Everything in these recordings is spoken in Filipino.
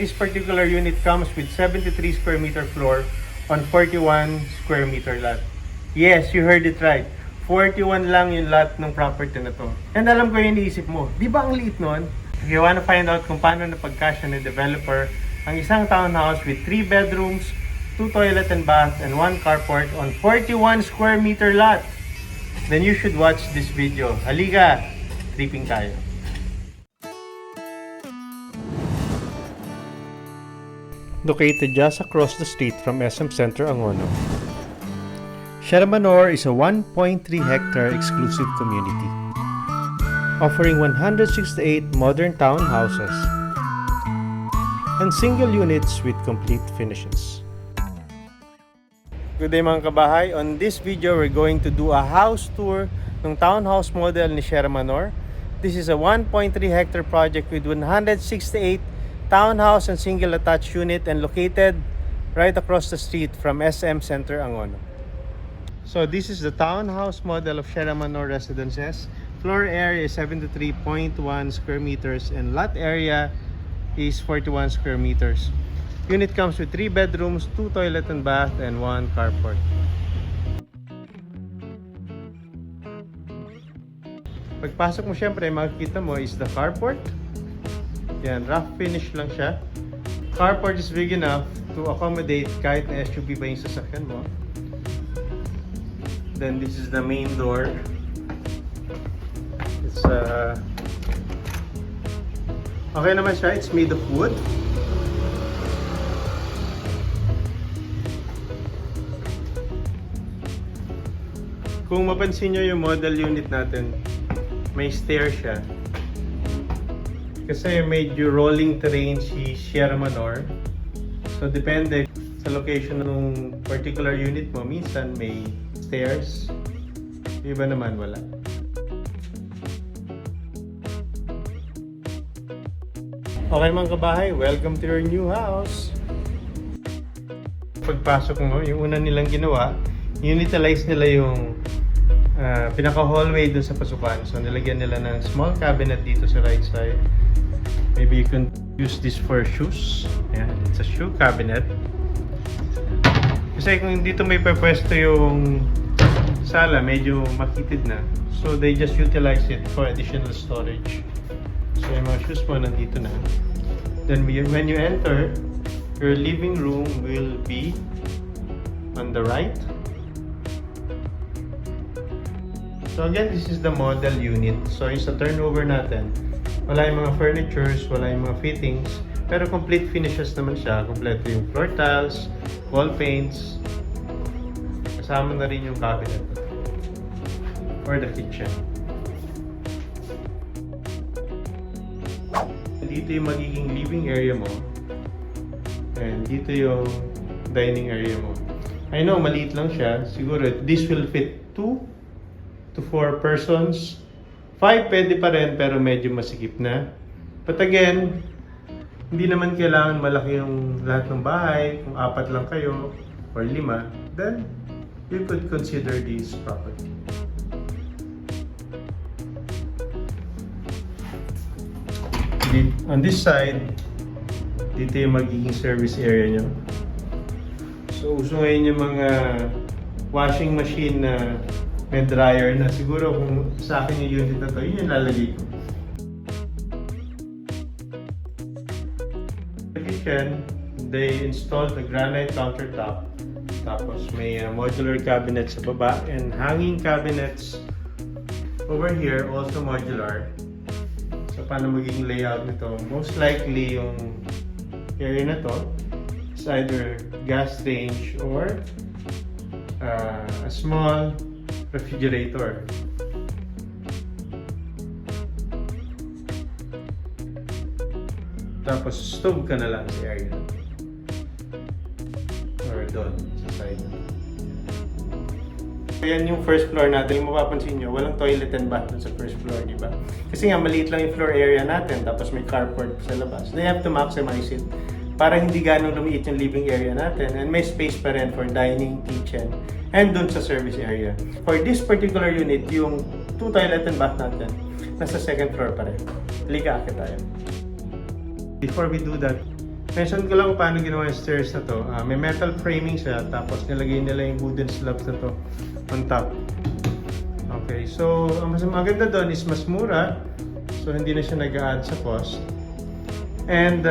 This particular unit comes with 73 square meter floor on 41 square meter lot. Yes, you heard it right. 41 lang yung lot ng property na to. And alam ko yung iniisip mo, di ba ang liit nun? If you wanna find out kung paano napagkasya ng developer ang isang townhouse with 3 bedrooms, 2 toilet and bath, and 1 carport on 41 square meter lot, then you should watch this video. Halika, tripping tayo. Located just across the street from SM Center Angono, Sierra Manor is a 1.3 hectare exclusive community, offering 168 modern townhouses and single units with complete finishes. Good day mga kabahay. On this video, we're going to do a house tour ng townhouse model ni Sierra Manor. This is a 1.3 hectare project with 168 townhouse and single attached unit and located right across the street from SM Center Angono. So this is the townhouse model of Sierra Manor Residences. Floor area is 73.1 square meters and lot area is 41 square meters. Unit comes with 3 bedrooms, 2 toilet and bath, and 1 carport. Pagpasok mo, syempre makikita mo is the carport. Yan, rough finish lang siya. Carport is big enough to accommodate kahit na SUV ba yung sasakyan mo. Then this is the main door. It's okay naman siya. It's made of wood. Kung mapansin nyo yung model unit natin, may stair siya. Kasi medyo rolling terrain si Sierra Manor. So depende sa location ng particular unit mo. Minsan may stairs, iba naman wala. Okay mga kabahay, welcome to your new house. Pagpasok mo, yung una nilang ginawa, unitalize nila yung pinaka-hallway dun sa pasukan. So nilagyan nila ng small cabinet dito sa right side. Maybe you can use this for shoes. Ayan, it's a shoe cabinet. Kasi kung dito may pwesto yung sala, medyo makitid na. So they just utilize it for additional storage. So yung mga shoes mo nandito na. Then when you enter, your living room will be on the right. So again, this is the model unit. So yung sa turnover natin, wala yung mga furnitures, wala yung mga fittings, pero complete finishes naman siya. Kompleto yung floor tiles, wall paints, kasama na rin yung cabinet or the kitchen. Dito yung magiging living area mo, and dito yung dining area mo. I know, maliit lang siya. Siguro, this will fit 2 to 4 persons. 5 pwede pa rin, pero medyo masikip na. But again, hindi naman kailangan malaki yung lahat ng bahay. Kung 4 lang kayo, or 5, then you could consider this property. On this side, dito yung magiging service area nyo. So, uso ngayon yung mga washing machine na may dryer na. Siguro kung sa akin yung unit na to, yun yung lalagay ko. The kitchen, they installed a granite countertop. Tapos may modular cabinet sa baba and hanging cabinets over here, also modular. So paano magiging layout nito? Most likely yung area na to is either gas range or a small refrigerator. Tapos stove ka na lang sa area or doon sa side. Ayan yung first floor natin. Yung mapapansin nyo, walang toilet and bath sa first floor, di ba? Kasi nga maliit lang yung floor area natin, tapos may carport sa labas. They have to maximize it para hindi ganong lumiit yung living area natin and may space pa rin for dining, kitchen, and dun sa service area. For this particular unit, yung 2 toilet and bath natin, nasa second floor pa rin. Halika, akit tayo. Before we do that, Mention ko lang paano ginawa yung stairs na to. May metal framing siya, tapos nilagay nila yung wooden slabs na to on top. Okay, so ang mas maganda doon is mas mura. So hindi na siya nag-a-add sa cost. And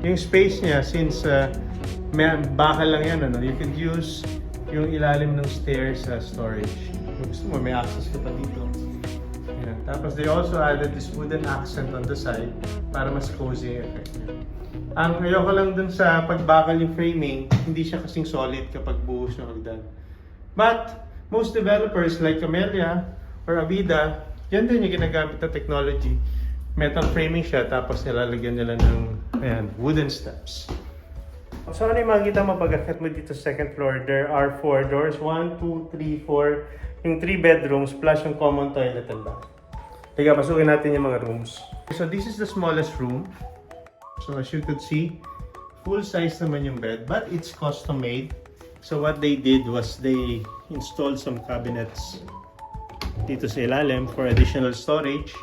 yung space niya, since may bakal lang yan, ano, you could use yung ilalim ng stairs as storage. Kung gusto mo, may access ka pa dito. Ayan. Tapos they also added this wooden accent on the side para mas cozy yung effect niya. Ang ayoko lang dun sa pagbakal yung framing, hindi siya kasing solid kapag buhos yung hagdan. But most developers like 𝘓𝘈𝘒𝘈𝘋 or 𝘬𝙗, yan din yung ginagamit na technology. Metal framing siya, tapos nilalagyan nila ng wooden steps. So ano yung makikita mo pag akit mo dito sa second floor? There are 4 doors. 1, 2, 3, 4. Yung 3 bedrooms plus yung common toilet and bath. Teka, pasukin natin yung mga rooms. So this is the smallest room. So as you could see, full size naman yung bed, but it's custom made. So what they did was they installed some cabinets dito sa ilalim for additional storage.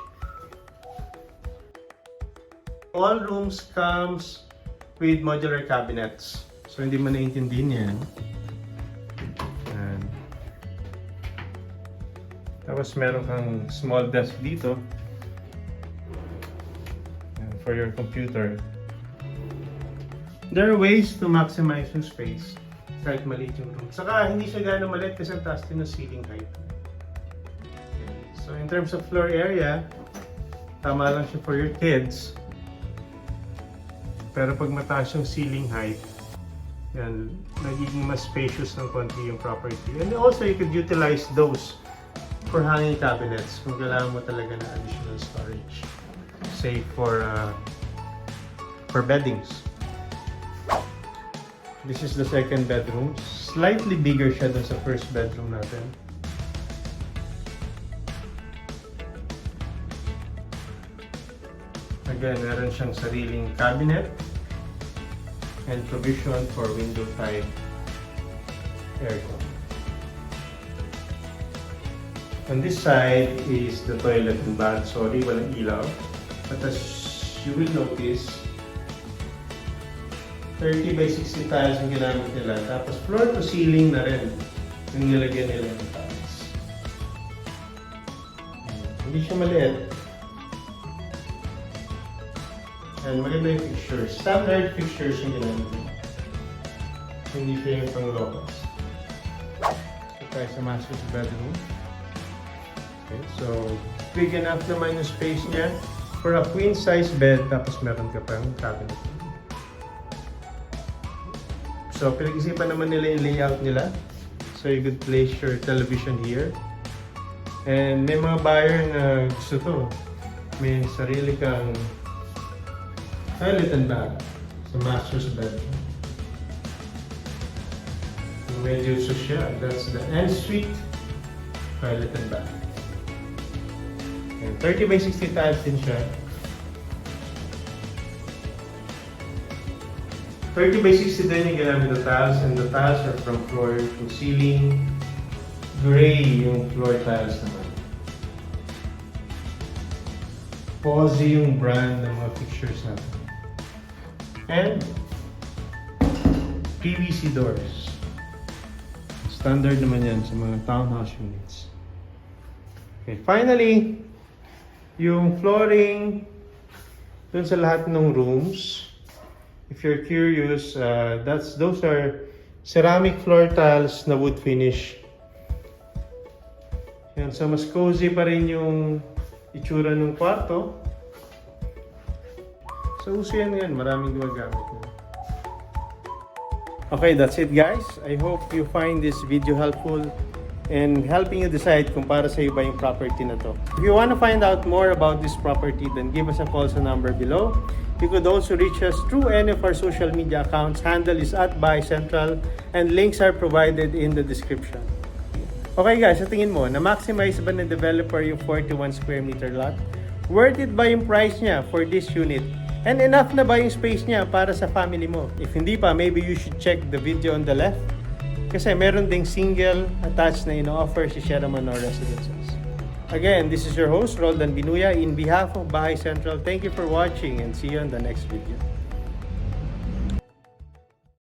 All rooms comes with modular cabinets. So hindi mo naiintindihan yan. Tapos meron kang small desk dito for your computer. There are ways to maximize yung space kahit maliit yung room. Saka hindi siya gano'ng maliit kasi ang taas din ng ceiling height. So in terms of floor area, tama lang siya for your kids. Pero pag mataas yung ceiling height, yan, nagiging mas spacious ng konti yung property. And also, you could utilize those for hanging cabinets kung kailangan mo talaga na additional storage. Say for beddings. This is the second bedroom. Slightly bigger siya dun sa first bedroom natin. Again, meron siyang sariling cabinet and provision for window type aircon. On this side is the toilet and bath. Sorry, walang ilaw. But as you will notice, 30 by 60 tiles ang ginamit nila. Tapos floor to ceiling na rin yung nilagyan nila ng tiles. Hindi siya maliit. And maganda yung fixtures. Standard fixtures yung ginamit nila. Hindi siya yung pang-locals. So tayo sa master's bedroom. Okay, so big enough naman yung space niya for a queen size bed, tapos meron ka pang cabinet. So pinag-isipan naman nila yung layout nila. So you could place your television here. And may mga buyer na gusto to. May sarili kang toilet and bath sa master's bedroom. Medyo social. That's the ensuite toilet and bath. And 30 by 60 tiles din siya. 30 by 60 din yung ginamit na tiles, and the tiles are from floor to ceiling. Gray yung floor tiles naman. Cozy yung brand ng mga fixtures natin. And PVC doors. Standard naman yan sa mga townhouse units. Okay, finally, yung flooring dun sa lahat ng rooms. If you're curious, those are ceramic floor tiles na wood finish. Yan, so mas cozy pa rin yung itsura ng kwarto. So uso yan ngayon, maraming gumagamit na. Okay, that's it guys. I hope you find this video helpful in helping you decide kung para sa iyo ba yung property na to. If you want to find out more about this property, then give us a call sa number below. You could also reach us through any of our social media accounts. Handle is @BahayCentral and links are provided in the description. Okay guys, sa tingin mo, na-maximize ba ng developer yung 41 square meter lot? Worth it ba yung price niya for this unit? And enough na ba yung space niya para sa family mo? If hindi pa, maybe you should check the video on the left. Kasi meron ding single attached na ino-offer si Sierra Manor Residences. Again, this is your host, 𝘓𝘈𝘒𝘈𝘋 in behalf of Bahay Central. Thank you for watching and see you on the next video.